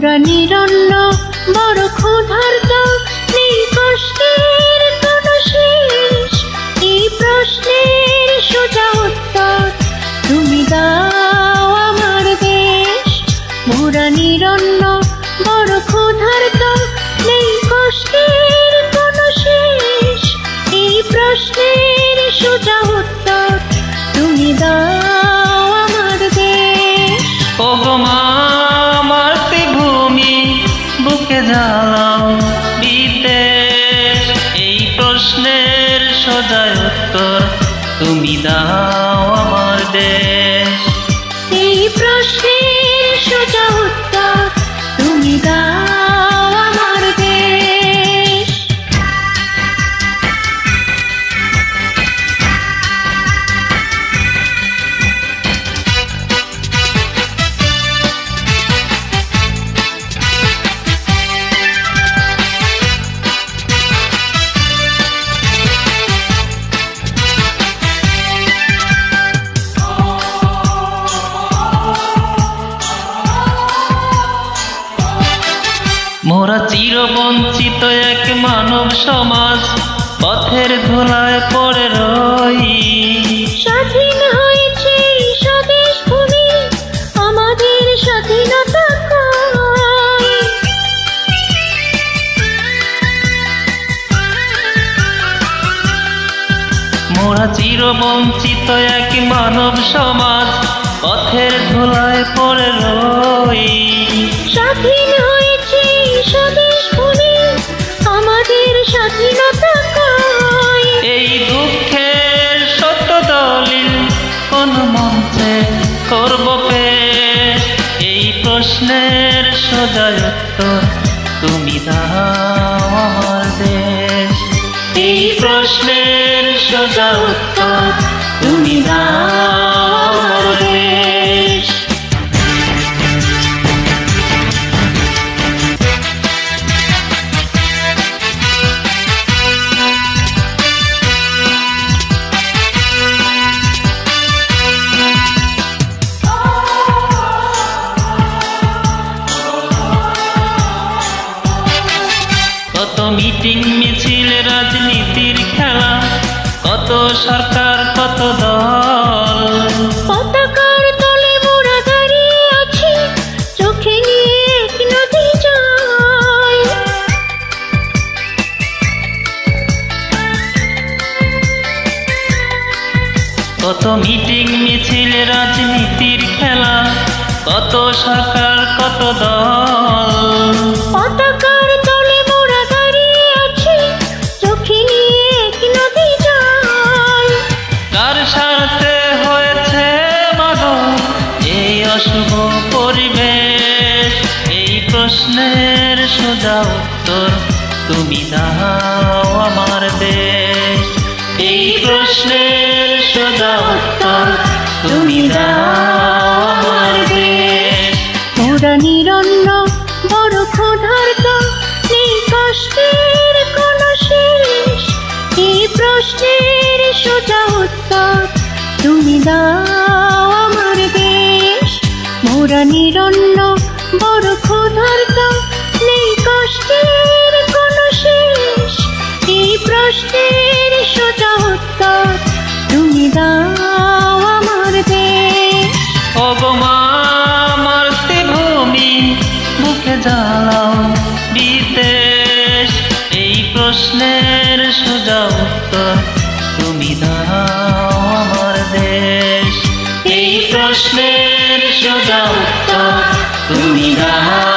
মোরা নিরন্ন বড় ক্ষুধার্ত, নেই কষ্টের কোনো শেষ। এই প্রশ্নের সোজা উত্তর তুমি দাও আমার দেশ। মোরা নিরন্ন বড় ক্ষুধার্ত, নেই কষ্টের কোনো শেষ। এই প্রশ্নের সোজা উত্তর তুমি দাও আমার দেশ। ওগো মা মাতৃভূমি বুকে জ্বালাও বিদ্বেষ, এই প্রশ্নের সোজা উত্তর তুমি দাও আমার দেশ। এই প্রশ্নের সোজা উত্তর তুমি দাও আমার দেশ। মোরা চিরবঞ্চিত এক মানব সমাজ, পথের ধুলায় পড়ে রই। স্বাধীন হয়েছে স্বদেশ ভূমি, আমাদের স্বাধীনতা কই। মোরা চিরবঞ্চিত এক মানব সমাজ, পথের ধুলায় পড়ে রই। স্বাধীন হয়েছে স্বদেশ ভূমি, আমাদের স্বাধীনতা কই। এই দুঃখের সত্য দলিল কোন মঞ্চে করব পেশ, এই প্রশ্নের সোজা উত্তর তুমি দাও আমার দেশ। এই প্রশ্নের সোজা উত্তর তুমি দাও আমার দেশ। কত মিটিং মিছিল রাজনীতির খেলা, কত সরকার কত দল। পতাকার তলে মোরা দাঁড়িয়ে আছি, চোখে নিয়ে এক নদী জল। কত মিটিং মিছিল রাজনীতির খেলা, কত সরকার কত দল। পতাকার তলে মোরা দাঁড়িয়ে আছি, চোখে নিয়ে এক নদী জল। কার স্বার্থে হয়েছে মাদক এই অশুভ পরিবেশ, এই প্রশ্নের সোজা উত্তর তুমি দাও আমার দেশ। এই প্রশ্নের সোজা উত্তর তুমি দাও আমার দেশ। মোরা নিরন্ন বড় ক্ষুধার্ত, নেই কষ্টের কোনো শেষ। এই প্রশ্নের সোজা উত্তর তুমি দাও আমার দেশ। মোরা নিরন্ন বড় ক্ষুধার্ত, নেই কষ্টের কোনো শেষ। এই প্রশ্নের সোজা উত্তর তুমি দাও আমার দেশ। ওগো মা মাতৃভূমি বুকে জ্বালাও বিদ্বেষ, এই প্রশ্নের সোজা উত্তর তুমি দাও আমার দেশ। এই প্রশ্নের সোজা উত্তর তুমি দাও।